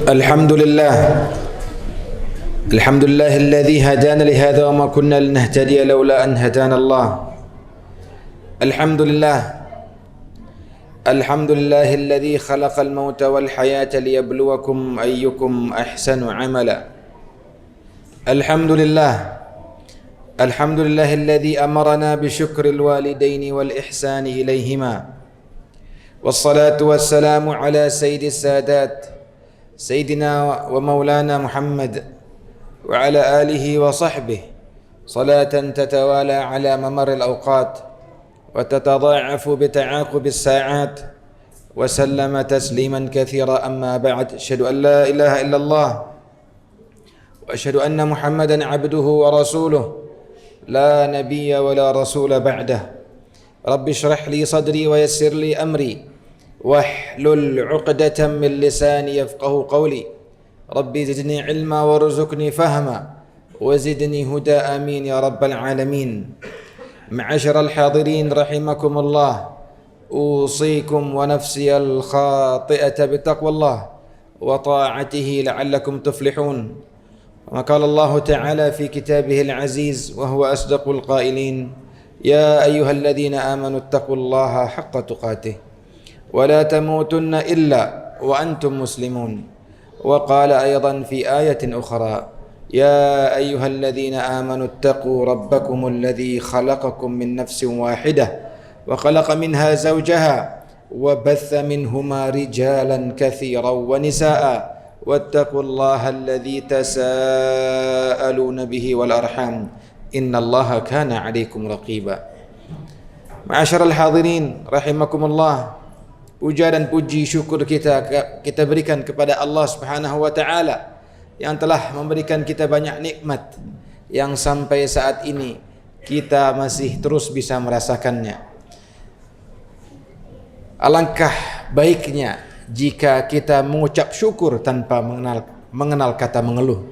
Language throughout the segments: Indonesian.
Alhamdulillah alladzi hadana li hadza wa ma kunna linahtadiya laula an hadana Allah. Alhamdulillah alladzi khalaqal mauta wal hayata liyabluwakum ayyukum ahsanu amala. Alhamdulillah alladzi amarna bi syukril walidaini wal ihsani ilayhima. Wassalatu wassalamu ala sayyidis sadat sayyidina wa maulana Muhammad wa ala alihi wa sahbihi salatan tatawala ala mamaril awqat wa tatadha'afu bi ta'aqubis sa'at wa sallama tasliman katsira. Amma ba'd, asyhadu an la ilaha illallah wa asyhadu anna Muhammadan abduhu wa rasuluh la nabiyya wa la rasula ba'dah. Rabbi shrah li sadri wa yassir li amri wahlul 'uqdatam min lisani yafqahu qawli. Rabbi zidni ilma warzuqni fahma wa zidni huda, amin ya rabbal alamin. Ma'asyiral hadirin rahimakumullah, usikum wa nafsiyal khati'ata bitaqwallah wa ta'atihi la'allakum tuflihun. Wa qala Allah ta'ala fi kitabihil aziz wa huwa asdaqul qailin, ya ayyuhalladzina amanu ittaqullaha haqqa tuqatih wa la tamutunna illa wa antum muslimun. Wa qala aydan fi ayatin ukhra, ya ayyuhalladzina amanu ittaqu rabbakumul ladzi khalaqakum min nafsin wahidah wa khalaqa minha zawjaha wa batha minhuma rijalan katsiran wa nisaa wattaqullaha alladzi tasaaluna bihi wal arham innallaha kana 'alaikum raqiba. Ma'asyiral hadirin rahimakumullah, puja dan puji syukur kita berikan kepada Allah Subhanahu wa taala yang telah memberikan kita banyak nikmat yang sampai saat ini kita masih terus bisa merasakannya. Alangkah baiknya jika kita mengucap syukur tanpa mengenal kata mengeluh.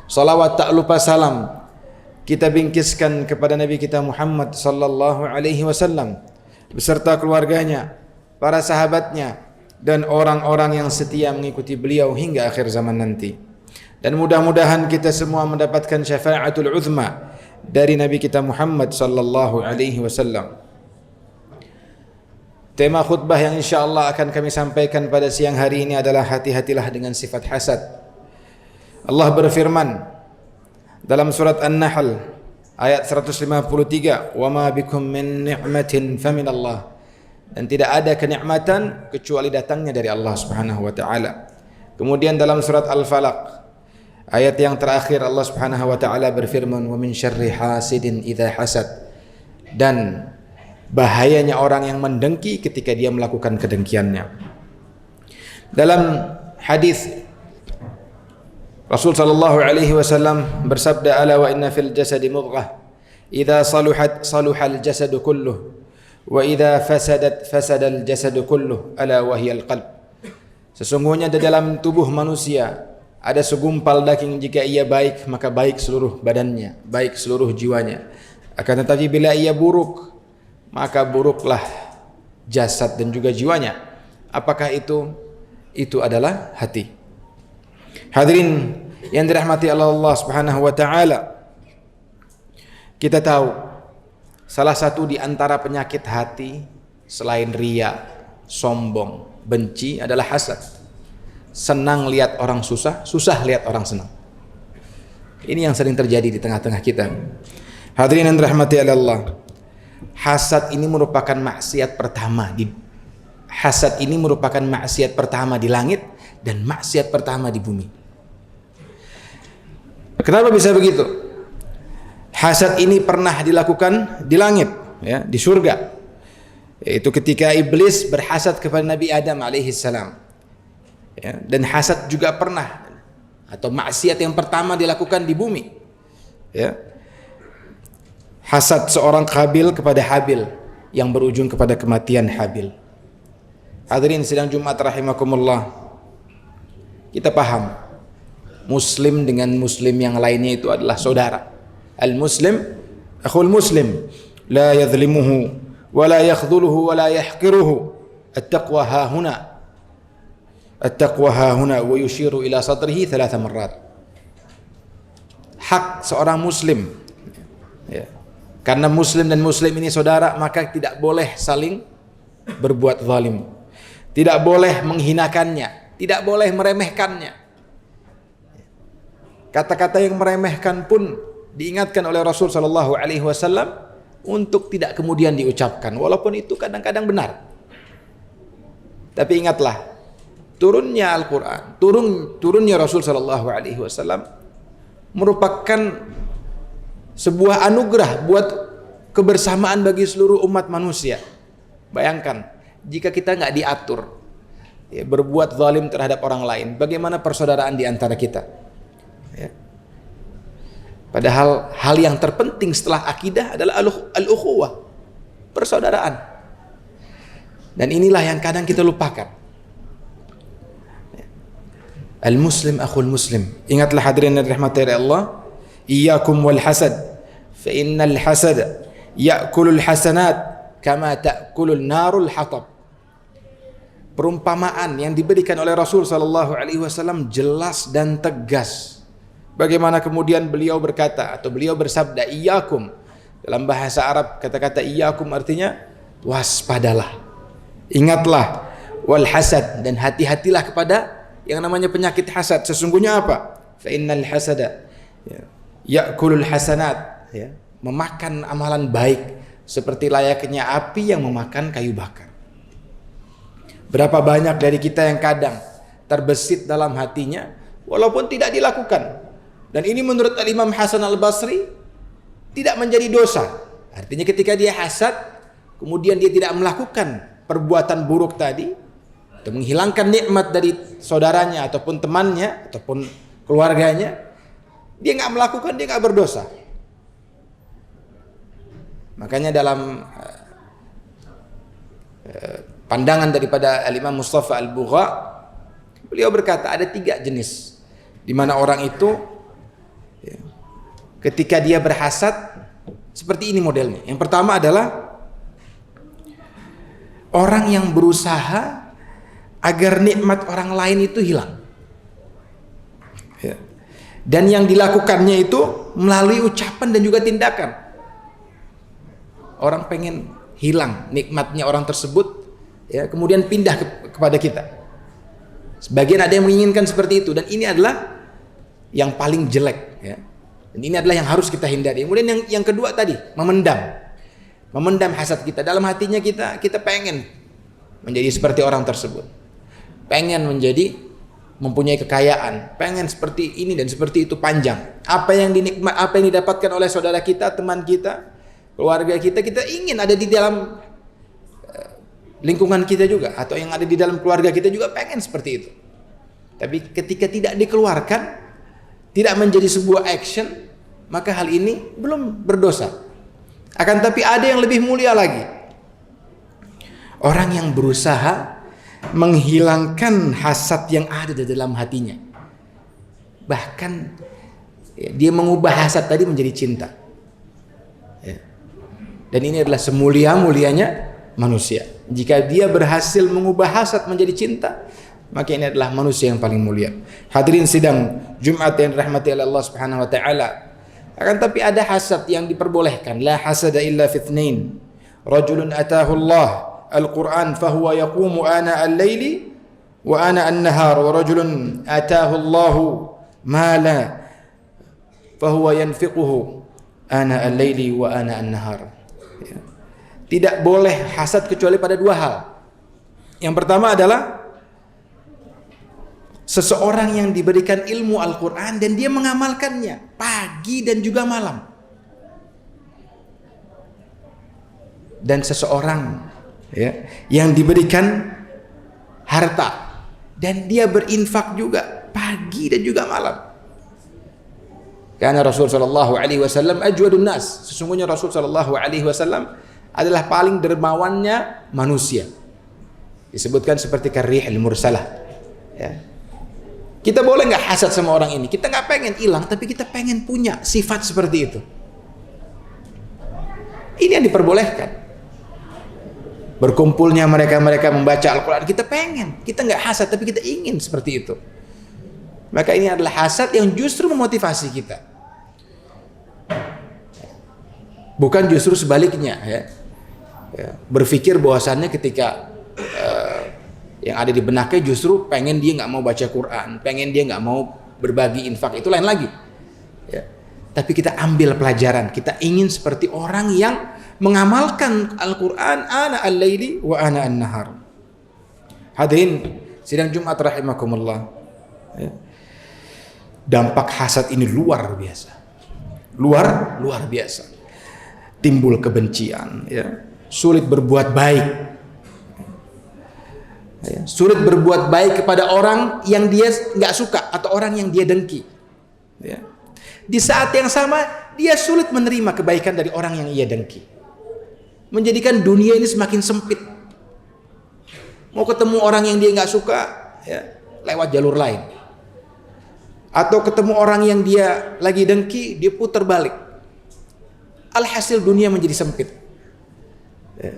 Salawat tak lupa salam kita bingkiskan kepada Nabi kita Muhammad sallallahu alaihi wasallam beserta keluarganya, para sahabatnya, dan orang-orang yang setia mengikuti beliau hingga akhir zaman nanti. Dan mudah-mudahan kita semua mendapatkan syafaatul uzma dari Nabi kita Muhammad sallallahu alaihi wasallam. Tema khutbah yang insyaallah akan kami sampaikan pada siang hari ini adalah hati-hatilah dengan sifat hasad. Allah berfirman dalam surat An-Nahl ayat 153, "Wa ma bikum min ni'matin faminallah." Dan tidak ada kenikmatan kecuali datangnya dari Allah Subhanahu wa taala. Kemudian dalam surat Al-Falaq ayat yang terakhir Allah Subhanahu wa taala berfirman, "Wa min syarri hasidin idza hasad." Dan bahayanya orang yang mendengki ketika dia melakukan kedengkiannya. Dalam hadis Rasul sallallahu alaihi wasallam bersabda, "Ala wa inna fil jasadi mudghah, idza saluhat saluhal jasadu kulluh, wa idza fasadat fasadal jasadu kulluh, ala wa hiyal qalb." Sesungguhnya di dalam tubuh manusia ada segumpal daging, jika ia baik maka baik seluruh badannya, baik seluruh jiwanya. Akan tetapi bila ia buruk maka buruklah jasad dan juga jiwanya. Apakah itu? Itu adalah hati. Hadirin yang dirahmati Allah Subhanahu wa taala, kita tahu salah satu di antara penyakit hati selain riya, sombong, benci adalah hasad. Senang lihat orang susah, susah lihat orang senang. Ini yang sering terjadi di tengah-tengah kita. Hadirin yang dirahmati Allah, hasad ini merupakan maksiat pertama di langit dan maksiat pertama di bumi. Kenapa bisa begitu? Hasad ini pernah dilakukan di langit, ya, di surga. Yaitu ketika iblis berhasad kepada Nabi Adam alaihi salam. Ya, dan hasad juga pernah atau maksiat yang pertama dilakukan di bumi. Ya. Hasad seorang Qabil kepada Habil yang berujung kepada kematian Habil. Hadirin sidang Jumat rahimakumullah, kita paham muslim dengan muslim yang lainnya itu adalah saudara. Al-muslim akhul muslim, la yadhlimuhu wa la yakhdhuluhu wa la yahqiruhu. At-taqwa hahuna. At-taqwa hahuna wa yushiru ila sadrihi 3 marrat. Hak seorang muslim, ya. Karena muslim dan muslim ini saudara, maka tidak boleh saling berbuat zalim, tidak boleh menghinakannya, tidak boleh meremehkannya. Kata-kata yang meremehkan pun diingatkan oleh Rasul sallallahu alaihi wasallam untuk tidak kemudian diucapkan, walaupun itu kadang-kadang benar. Tapi ingatlah, turunnya Al-Quran, turunnya Rasul sallallahu alaihi wasallam merupakan sebuah anugerah buat kebersamaan bagi seluruh umat manusia. Bayangkan jika kita nggak diatur, ya, berbuat zalim terhadap orang lain, bagaimana persaudaraan di antara kita, ya. Padahal hal yang terpenting setelah akidah adalah al-ukhuwah, persaudaraan. Dan inilah yang kadang kita lupakan. Al-muslim akhul muslim. Ingatlah hadirin yang dirahmati Allah, iyyakum wal hasad, fa innal hasad ya'kulul hasanat kama ta'kulul narul hatab. Perumpamaan yang diberikan oleh Rasul sallallahu alaihi wasallam jelas dan tegas. Bagaimana kemudian beliau berkata atau beliau bersabda iyyakum. Dalam bahasa Arab kata-kata iyyakum artinya waspadalah, ingatlah, wal hasad, dan hati-hatilah kepada yang namanya penyakit hasad. Sesungguhnya apa? Fa innal hasada ya'kulul hasanat, ya, memakan amalan baik seperti layaknya api yang memakan kayu bakar. Berapa banyak dari kita yang kadang terbesit dalam hatinya walaupun tidak dilakukan. Dan ini menurut Imam Hasan Al-Basri tidak menjadi dosa. Artinya ketika dia hasad, kemudian dia tidak melakukan perbuatan buruk tadi, atau menghilangkan nikmat dari saudaranya ataupun temannya ataupun keluarganya, dia nggak melakukan, dia nggak berdosa. Makanya dalam pandangan daripada Al-Imam Mustafa Al-Bugha, beliau berkata ada 3 jenis di mana orang itu, ya, ketika dia berhasad seperti ini modelnya. Yang pertama adalah orang yang berusaha agar nikmat orang lain itu hilang, ya. Dan yang dilakukannya itu melalui ucapan dan juga tindakan. Orang pengen hilang nikmatnya orang tersebut, ya, kemudian pindah kepada kita. Sebagian ada yang menginginkan seperti itu, dan ini adalah yang paling jelek, ya. Dan ini adalah yang harus kita hindari. Kemudian yang kedua tadi, memendam hasad kita. Dalam hatinya kita pengen menjadi seperti orang tersebut, pengen mempunyai kekayaan, pengen seperti ini dan seperti itu, panjang. Apa yang didapatkan oleh saudara kita, teman kita, keluarga kita ingin ada di dalam lingkungan kita juga, atau yang ada di dalam keluarga kita juga pengen seperti itu. Tapi ketika tidak dikeluarkan, tidak menjadi sebuah action, maka hal ini belum berdosa. Akan tapi ada yang lebih mulia lagi. Orang yang berusaha menghilangkan hasad yang ada di dalam hatinya. Bahkan dia mengubah hasad tadi menjadi cinta. Dan ini adalah semulia-mulianya manusia. Jika dia berhasil mengubah hasad menjadi cinta, maka ini adalah manusia yang paling mulia. Hadirin sidang Jumat yang dirahmati oleh Allah Subhanahu wa taala. Akan tapi ada hasad yang diperbolehkan. La hasada illa fi ithnain. Rajulun atahu Allah al-Quran fahuwa yaqumu ana al-laili wa ana an-nahar, wa rajulun atahu Allah mala fahuwa yanfiquhu ana al-laili wa ana an-nahar. Tidak boleh hasad kecuali pada 2 hal. Yang pertama adalah seseorang yang diberikan ilmu Al-Quran dan dia mengamalkannya pagi dan juga malam. Dan seseorang, ya, yang diberikan harta dan dia berinfak juga pagi dan juga malam. Karena Rasul sallallahu alaihi wasallam ajwadun nas. Sesungguhnya Rasul sallallahu alaihi wasallam adalah paling dermawannya manusia. Disebutkan seperti karrihil mursalah, ya. Kita boleh nggak hasad sama orang ini? Kita nggak pengen hilang, tapi kita pengen punya sifat seperti itu. Ini yang diperbolehkan. berkumpulnya mereka-mereka membaca Al-Quran. Kita pengen, kita nggak hasad, tapi kita ingin seperti itu. Maka ini adalah hasad yang justru memotivasi kita, bukan justru sebaliknya, ya. Berpikir bahwasannya ketika yang ada di benaknya justru pengen dia nggak mau baca Quran, pengen dia nggak mau berbagi infak, itu lain lagi, ya. Tapi kita ambil pelajaran, kita ingin seperti orang yang mengamalkan Al-Quran ana al-laili wa ana an-nahar. Hadirin sidang Jumat rahimakumullah, ya. Dampak hasad ini luar biasa, luar biasa. Timbul kebencian, ya. Sulit berbuat baik, ya. Sulit berbuat baik kepada orang yang dia nggak suka atau orang yang dia dengki, ya. Di saat yang sama dia sulit menerima kebaikan dari orang yang ia dengki, menjadikan dunia ini semakin sempit. Mau ketemu orang yang dia nggak suka, ya, lewat jalur lain, atau ketemu orang yang dia lagi dengki, dia putar balik. Alhasil dunia menjadi sempit, ya.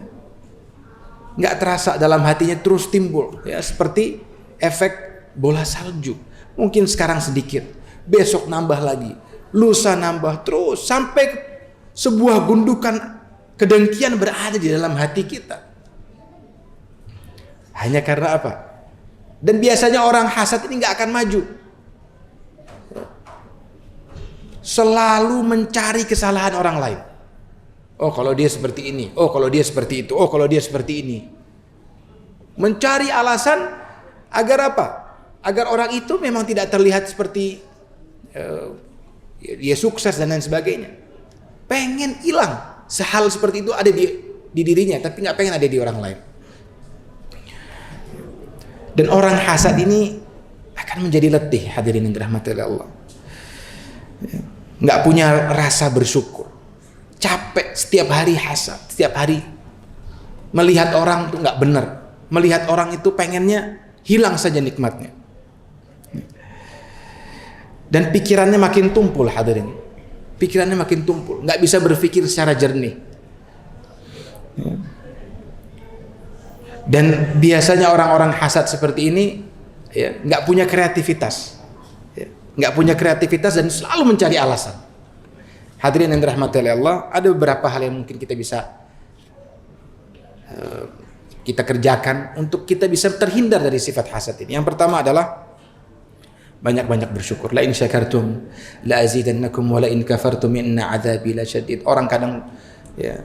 Nggak terasa dalam hatinya terus timbul, ya, seperti efek bola salju. Mungkin sekarang sedikit, besok nambah lagi, lusa nambah, terus sampai sebuah gundukan kedengkian berada di dalam hati kita. Hanya karena apa? Dan biasanya orang hasad ini nggak akan maju, selalu mencari kesalahan orang lain. Oh, kalau dia seperti ini, oh kalau dia seperti itu, oh kalau dia seperti ini. Mencari alasan agar apa? Agar orang itu memang tidak terlihat seperti dia sukses dan lain sebagainya. Pengen hilang sehal seperti itu ada di dirinya, tapi nggak pengen ada di orang lain. Dan orang hasad ini akan menjadi letih, hadirin yang dirahmati oleh Allah. Nggak punya rasa bersyukur, capek setiap hari hasad, setiap hari melihat orang itu nggak benar, melihat orang itu pengennya hilang saja nikmatnya, dan pikirannya makin tumpul, hadirin. Pikirannya makin tumpul, nggak bisa berpikir secara jernih. Dan biasanya orang-orang hasad seperti ini, ya, nggak punya kreativitas, ya, nggak punya kreativitas dan selalu mencari alasan. Hadirin yang dirahmati oleh Allah, ada beberapa hal yang mungkin kita bisa kita kerjakan untuk kita bisa terhindar dari sifat hasad ini. Yang pertama adalah banyak-banyak bersyukur. La in syakartum la azidannakum wa la in kafartum inna adzabi lasyadid. Orang kadang, ya,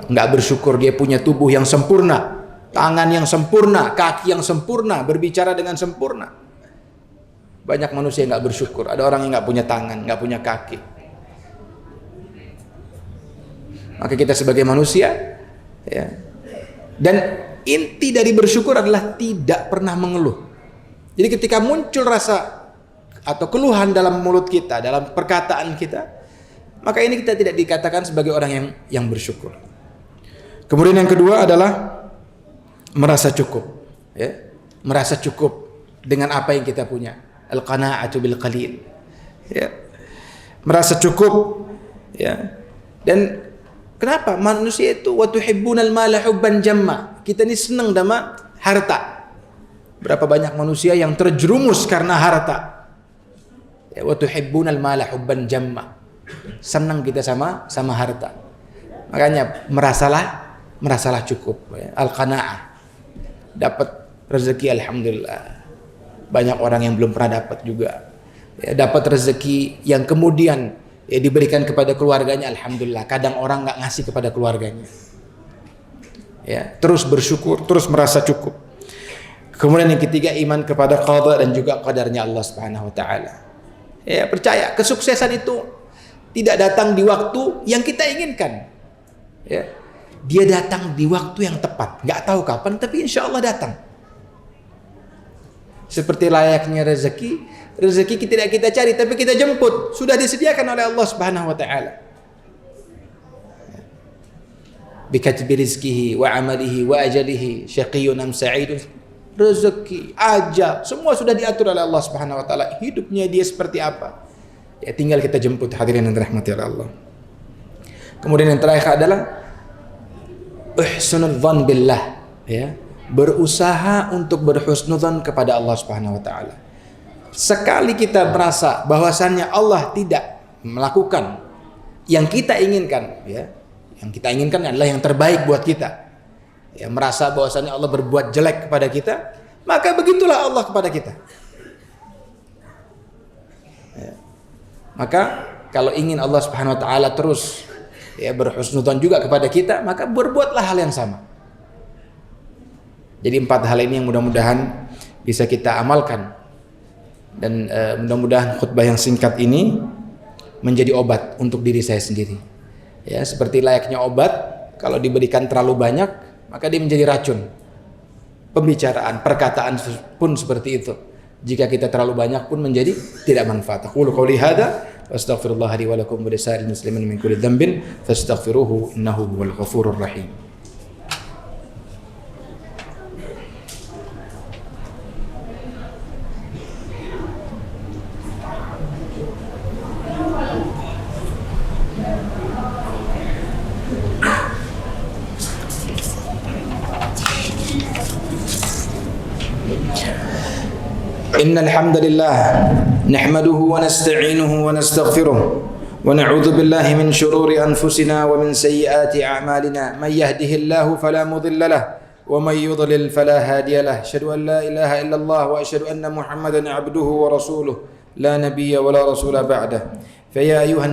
nggak bersyukur, dia punya tubuh yang sempurna, tangan yang sempurna, kaki yang sempurna, berbicara dengan sempurna. Banyak manusia yang nggak bersyukur. Ada orang yang nggak punya tangan, nggak punya kaki. Maka kita sebagai manusia, ya, dan inti dari bersyukur adalah tidak pernah mengeluh. Jadi ketika muncul rasa atau keluhan dalam mulut kita, dalam perkataan kita, maka ini kita tidak dikatakan sebagai orang yang bersyukur. Kemudian yang kedua adalah merasa cukup, ya, merasa cukup dengan apa yang kita punya. Al-qana'atu bil qalil, ya, merasa cukup, ya. Dan kenapa manusia itu wa tuhibbunal mala hubban jamma, kita ini senang sama harta. Berapa banyak manusia yang terjerumus karena harta, ya, wa tuhibbunal mala hubban jamma, senang kita sama harta. Makanya merasalah cukup, ya. Al-qanaah, dapat rezeki alhamdulillah. Banyak orang yang belum pernah dapat juga, ya, dapat rezeki yang kemudian, ya, diberikan kepada keluarganya alhamdulillah. Kadang orang nggak ngasih kepada keluarganya, ya, terus bersyukur, terus merasa cukup. Kemudian yang ketiga, iman kepada qada dan juga qadarnya Allah Subhanahu wa taala. Ya, percaya kesuksesan itu tidak datang di waktu yang kita inginkan, ya. Dia datang di waktu yang tepat, nggak tahu kapan, tapi insya Allah datang. Seperti layaknya rezeki tidak kita cari, tapi kita jemput, sudah disediakan oleh Allah Subhanahu wa taala. Bikatbi rizkihi wa amalihi wa ajalihi syaqiyyun am sa'idun. Rezeki, ajal, semua sudah diatur oleh Allah Subhanahu wa taala. Hidupnya dia seperti apa, ya, tinggal kita jemput, hadirin yang dirahmati oleh Allah. Kemudian yang terakhir adalah Ihsunudzan billah, ya, berusaha untuk berhusnudzan kepada Allah Subhanahu wa taala. Sekali kita merasa bahwasannya Allah tidak melakukan yang kita inginkan, ya, yang kita inginkan adalah yang terbaik buat kita, ya, merasa bahwasannya Allah berbuat jelek kepada kita, maka begitulah Allah kepada kita. Ya. Maka kalau ingin Allah Subhanahu wa taala terus, ya, berhusnudzan juga kepada kita, maka berbuatlah hal yang sama. Jadi 4 hal ini yang mudah-mudahan bisa kita amalkan, dan mudah-mudahan khutbah yang singkat ini menjadi obat untuk diri saya sendiri. Ya, seperti layaknya obat, kalau diberikan terlalu banyak maka dia menjadi racun. Pembicaraan, perkataan pun seperti itu. Jika kita terlalu banyak pun menjadi tidak manfaat. Aqulu qouli hadza wastaghfirullah li wa lakum wa lisa'iril muslimin min kulli dhanbin fastaghfiruhu innahu huwal ghafurur rahim. إن الحمد لله نحمده ونستعينه ونستغفره ونعوذ بالله من شرور أنفسنا ومن سيئات أعمالنا من يهده الله فلا مضل له ومن يضلل فلا هادي له أشهد أن لا إله إلا الله وأشهد أن محمدا عبده ورسوله لا نبي ولا رسول بعده فيا أيها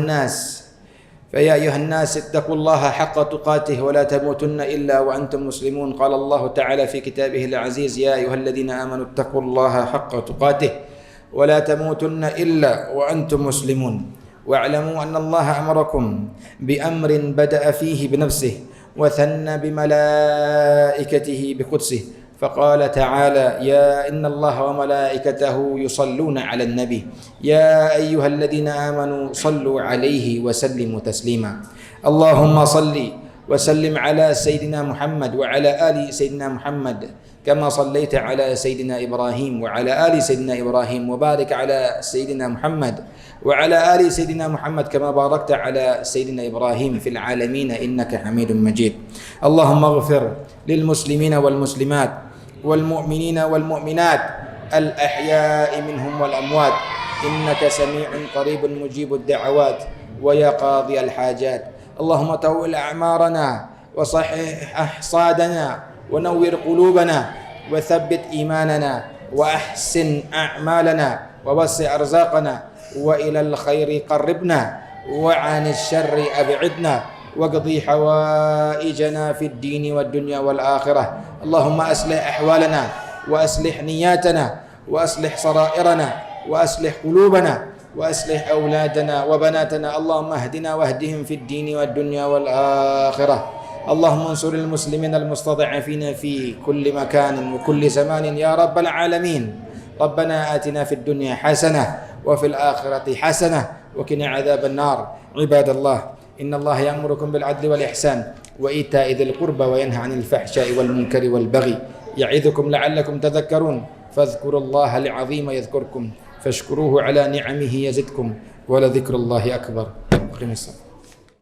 الناس اتقوا الله حق تقاته ولا تموتن إلا وأنتم مسلمون. قال الله تعالى في كتابه العزيز يا أيها الذين آمنوا اتقوا الله حق تقاته ولا تموتن إلا وأنتم مسلمون واعلموا أن الله أمركم بأمر بدأ فيه بنفسه وثنى بملائكته بقدسه فقال تعالى يا إن الله وملائكته يصلون على النبي يا أيها الذين آمنوا صلوا عليه وسلموا تسليما. اللهم صل وسلم على سيدنا محمد وعلى آل سيدنا محمد كما صليت على سيدنا إبراهيم وعلى آل سيدنا إبراهيم وبارك على سيدنا محمد وعلى آل سيدنا محمد كما باركت على سيدنا إبراهيم في العالمين إنك حميد مجيد. اللهم اغفر للمسلمين والمسلمات والمؤمنين والمؤمنات الأحياء منهم والأموات إنك سميع قريب مجيب الدعوات ويا قاضي الحاجات. اللهم طول أعمارنا وصحح أحصادنا ونور قلوبنا وثبت إيماننا وأحسن أعمالنا ووسع أرزاقنا وإلى الخير قربنا وعن الشر أبعدنا واقضي حوائجنا في الدين والدنيا والآخرة. اللهم أصلح أحوالنا وأصلح نياتنا وأصلح سرائرنا وأصلح قلوبنا وأصلح أولادنا وبناتنا. اللهم اهدنا واهدهم في الدين والدنيا والآخرة. اللهم انصر المسلمين المستضعفين في كل مكان وكل زمان يا رب العالمين. ربنا آتنا في الدنيا حسنة وفي الآخرة حسنة وقنا عذاب النار. عباد الله إن الله يأمركم بالعدل والإحسان وإيتاء ذي القربى وينهى عن الفحشاء والمنكر والبغي يعظكم لعلكم تذكرون. فاذكروا الله العظيم يذكركم فاشكروه على نعمه يزدكم ولذكر الله أكبر.